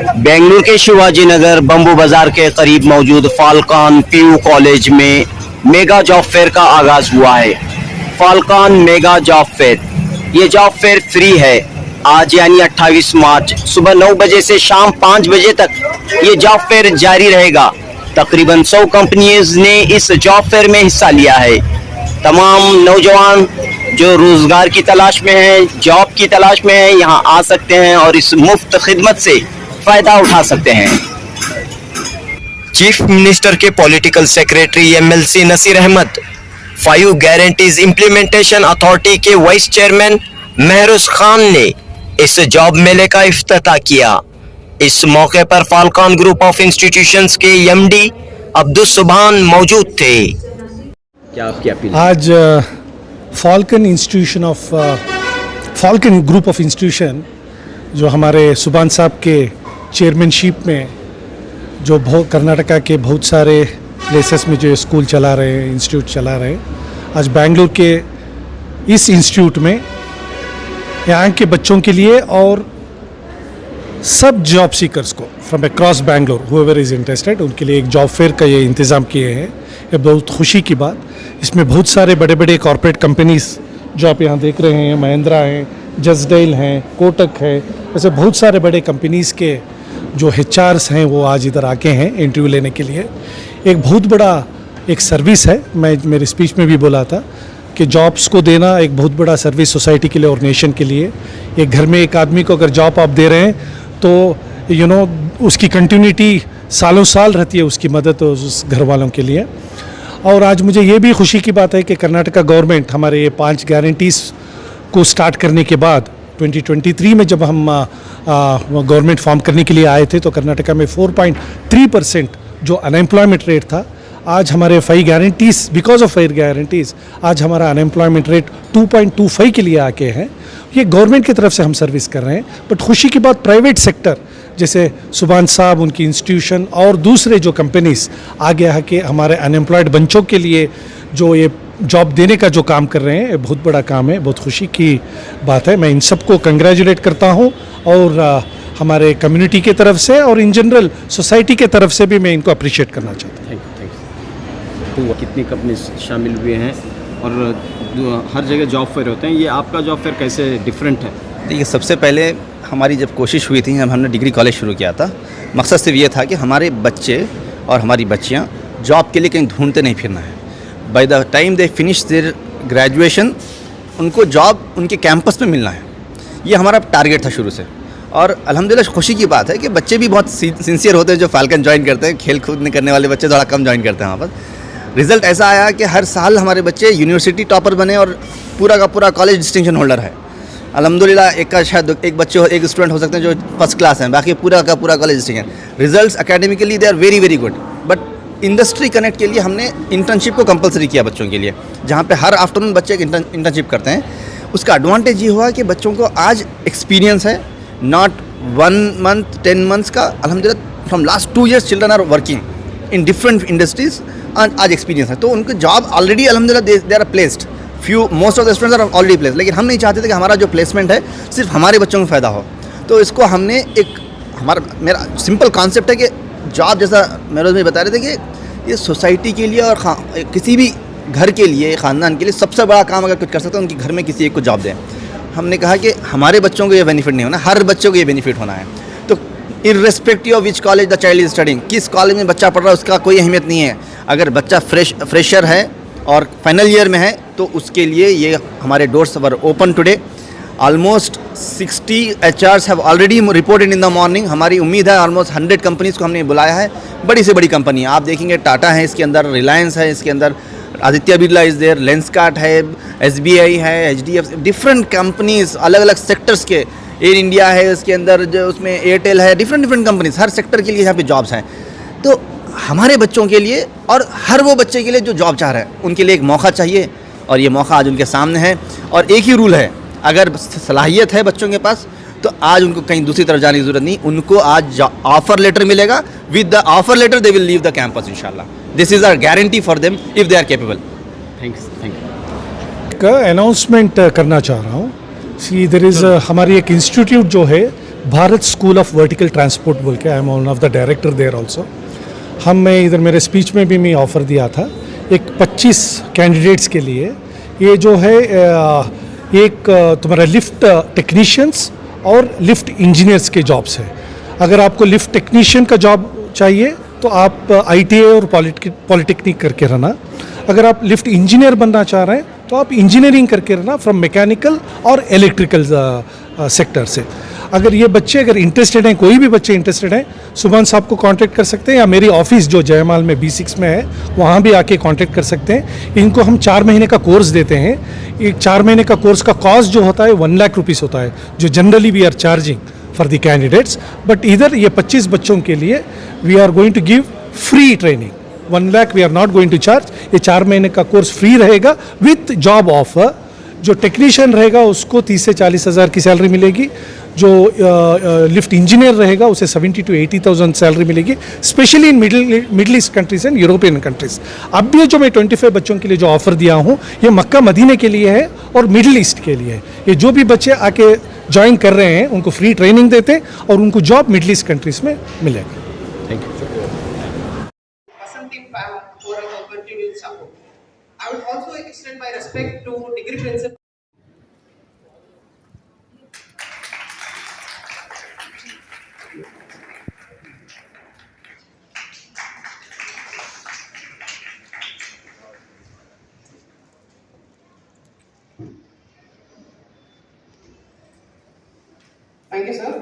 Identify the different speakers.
Speaker 1: बेंगलुरु के शिवाजी नगर बम्बू बाजार के करीब मौजूद फाल्कन पीयू कॉलेज में मेगा जॉब फेयर का आगाज हुआ है। फाल्कन मेगा जॉब फेयर, ये जॉब फेयर फ्री है। आज यानी 28 मार्च सुबह 9 बजे से शाम 5 बजे तक ये जॉब फेयर जारी रहेगा। तकरीबन 100 कंपनीज ने इस जॉब फेयर में हिस्सा लिया है। तमाम नौजवान जो रोजगार की तलाश में हैं, जॉब की तलाश में हैं, यहाँ आ सकते हैं और इस मुफ्त खिदमत से फायदा उठा सकते हैं। चीफ मिनिस्टर के political secretary MLC Naseer Ahmed, 5 guarantees implementation authority के वाइस चेयरमैन महरूज खान ने इस जॉब मेले का इफ्तिताह किया। इस मौके पर फाल्कन ग्रुप ऑफ इंस्टीट्यूशंस के एमडी अब्दुल सुभान मौजूद थे। क्या आपकी अपील? आज
Speaker 2: फाल्कन ग्रुप ऑफ इंस्टीट्यूशन जो हमारे सुभान साहब के चेयरमैनशिप में जो कर्नाटका के बहुत सारे प्लेसेस में जो स्कूल चला रहे हैं, इंस्टीट्यूट चला रहे हैं, आज बेंगलुरु के इस इंस्टीट्यूट में यहाँ के बच्चों के लिए और सब जॉब सीकर्स को from across Bengaluru whoever is interested उनके लिए एक जॉब फेयर का ये इंतज़ाम किए हैं। ये बहुत खुशी की बात। इसमें बहुत सारे बड़े बड़े कॉर्पोरेट कंपनीज जो आप यहाँ देख रहे हैं, महिंद्रा हैं, जसडेल हैं, कोटक है, ऐसे बहुत सारे बड़े कंपनीज़ के जो एचआर्स हैं वो आज इधर आके हैं इंटरव्यू लेने के लिए। एक बहुत बड़ा एक सर्विस है। मैं मेरे स्पीच में भी बोला था कि जॉब्स को देना एक बहुत बड़ा सर्विस सोसाइटी के लिए और नेशन के लिए। एक घर में एक आदमी को अगर जॉब आप दे रहे हैं तो उसकी कंटिन्यूटी सालों साल रहती है, उसकी मदद उस घर वालों के लिए। और आज मुझे ये भी खुशी की बात है कि कर्नाटका गवर्नमेंट हमारे ये 5 गारंटीज़ को स्टार्ट करने के बाद 2023 में जब हम गवर्नमेंट फॉर्म करने के लिए आए थे तो कर्नाटका में 4.3% जो अनएम्प्लॉयमेंट रेट था, आज हमारे 5 गारंटीज़, बिकॉज ऑफ 5 गारंटीज़ आज हमारा अनएम्प्लॉयमेंट रेट 2.25 के लिए आके हैं। ये गवर्नमेंट की तरफ से हम सर्विस कर रहे हैं। बट खुशी की बात, प्राइवेट सेक्टर जैसे सुभान साहब, उनकी इंस्टीट्यूशन और दूसरे जो कंपनीज आगे आके हमारे अनएम्प्लॉयड बच्चों के लिए जो ये जॉब देने का जो काम कर रहे हैं, ये बहुत बड़ा काम है, बहुत खुशी की बात है। मैं इन सबको कंग्रेचुलेट करता हूँ और हमारे कम्युनिटी की तरफ से और इन जनरल सोसाइटी के तरफ से भी मैं इनको अप्रिशिएट करना चाहता हूँ।
Speaker 1: तो कितनी कंपनी शामिल हुए हैं और हर जगह जॉब फेयर होते हैं, ये आपका जॉब फेयर कैसे डिफरेंट है?
Speaker 3: देखिए, सबसे पहले हमारी जब कोशिश हुई थी, हमने डिग्री कॉलेज शुरू किया था, मकसद सिर्फ ये था कि हमारे बच्चे और हमारी बच्चियाँ जॉब के लिए कहीं ढूंढते नहीं फिरना है। By the time they finish their graduation उनको जॉब उनके कैंपस में मिलना है। ये हमारा टारगेट था शुरू से। और अल्हम्दुलिल्लाह खुशी की बात है कि बच्चे भी बहुत सिंसियर होते हैं जो फाल्कन ज्वाइन करते हैं। खेल कूद करने वाले बच्चे थोड़ा कम ज्वाइन करते हैं वहाँ पर। रिज़ल्ट ऐसा आया कि हर साल हमारे बच्चे यूनिवर्सिटी टॉपर बने और पूरा का पूरा कॉलेज डिस्टिंक्शन होल्डर है। अल्हम्दुलिल्लाह एक का शायद एक बच्चे एक स्टूडेंट हो सकते हैं जो फर्स्ट क्लास हैं, बाकी पूरा का पूरा college distinction. Results academically they are very very good. But industry connect के लिए हमने इंटर्नशिप को कंपलसरी किया बच्चों के लिए, जहाँ पे हर आफ्टरनून बच्चे इंटर्नशिप करते हैं। उसका एडवांटेज ये हुआ कि बच्चों को आज एक्सपीरियंस है, नॉट 1 मंथ 10 मंथ्स का। अल्हम्दुलिल्लाह from last 2 years children are working in different industries. आज एक्सपीरियंस है तो उनको जॉब ऑलरेडी अल्हम्दुलिल्लाह they are placed. Most of the students are already placed. लेकिन हम नहीं चाहते थे कि हमारा जो प्लेसमेंट है सिर्फ हमारे बच्चों को फ़ायदा हो। तो इसको हमने मेरा सिंपल कॉन्सेप्ट है कि जॉब, जैसा मेरे भी बता रहे थे कि ये सोसाइटी के लिए और किसी भी घर के लिए, ख़ानदान के लिए सबसे बड़ा काम अगर कुछ कर सकते हैं उनके घर में किसी एक को जॉब दें। हमने कहा कि हमारे बच्चों को ये बेनिफिट नहीं होना, हर बच्चों को ये बेनिफिट होना है। तो irrespective of which college the child is studying, किस कॉलेज में बच्चा पढ़ रहा है उसका कोई अहमियत नहीं है। अगर बच्चा फ्रेशर है और फाइनल ईयर में है तो उसके लिए ये हमारे doors were open today. Almost 60 HRs have already reported in the morning. हमारी उम्मीद है ऑलमोस्ट 100 कंपनीज़ को हमने बुलाया है। बड़ी से बड़ी कंपनी आप देखेंगे, टाटा है इसके अंदर, रिलायंस है इसके अंदर, Aditya Birla is there, Lenskart है, SBI है, HDFC, डिफरेंट कंपनीज़ अलग अलग सेक्टर्स के, एयर इंडिया है इसके अंदर, जो उसमें एयरटेल है, डिफरेंट कंपनीज़ हर सेक्टर के लिए यहाँ पे जॉब्स हैं। तो हमारे बच्चों के लिए और हर वो बच्चे के लिए जो जॉब चाह रहे हैं उनके लिए एक मौका चाहिए और ये मौका आज उनके सामने है। और एक ही रूल है, अगर सलाहियत है बच्चों के पास तो आज उनको कहीं दूसरी तरफ जाने की ज़रूरत नहीं। उनको आज ऑफ़र लेटर मिलेगा। With the offer letter they will leave the campus इंशाल्लाह। This is our guarantee for them if they are capable.
Speaker 2: Thank you. Announcement करना चाह रहा हूँ। सी देयर इज़ हमारी एक इंस्टीट्यूट जो है Bharat school of vertical transport बोल के, I am one of the director there also. मैं इधर मेरे स्पीच में भी मैं ऑफ़र दिया था एक 25 कैंडिडेट्स के लिए। ये जो है एक तुम्हारा लिफ्ट टेक्नीशियंस और लिफ्ट इंजीनियर्स के जॉब्स है। अगर आपको लिफ्ट टेक्नीशियन का जॉब चाहिए तो आप ITA और पॉलिटेक्निक करके रहना। अगर आप लिफ्ट इंजीनियर बनना चाह रहे हैं तो आप इंजीनियरिंग करके रहना फ्रॉम मैकेनिकल और इलेक्ट्रिकल सेक्टर से। अगर ये बच्चे अगर इंटरेस्टेड हैं, कोई भी बच्चे इंटरेस्टेड हैं, सुभान साहब को कांटेक्ट कर सकते हैं या मेरी ऑफिस जो जयमाल में B6 में है वहाँ भी आके कांटेक्ट कर सकते हैं। इनको हम 4 महीने का कोर्स देते हैं। एक 4 महीने का कोर्स का कॉस्ट जो होता है 1 लाख रुपीज़ होता है, जो generally we are charging for the candidates. But इधर ये 25 बच्चों के लिए we are going to give free training. 1 lakh we are not going to charge. ये 4 महीने का कोर्स फ्री रहेगा विथ जॉब ऑफर। जो टेक्नीशियन रहेगा उसको 30 से 40 हज़ार की सैलरी मिलेगी। जो लिफ्ट इंजीनियर रहेगा उसे 70 to 80,000 सैलरी मिलेगी, specially in middle east countries and European countries. अब भी जो मैं 25 बच्चों के लिए जो ऑफर दिया हूँ ये मक्का मदीने के लिए है और मिडिल ईस्ट के लिए है। ये जो भी बच्चे आके ज्वाइन कर रहे हैं उनको फ्री ट्रेनिंग देते हैं और उनको जॉब मिडिल ईस्ट कंट्रीज में मिलेगा। Thank you.
Speaker 4: Vasanthi Pam for the continued support. I would also extend my respect to degree principal. Thank you, sir.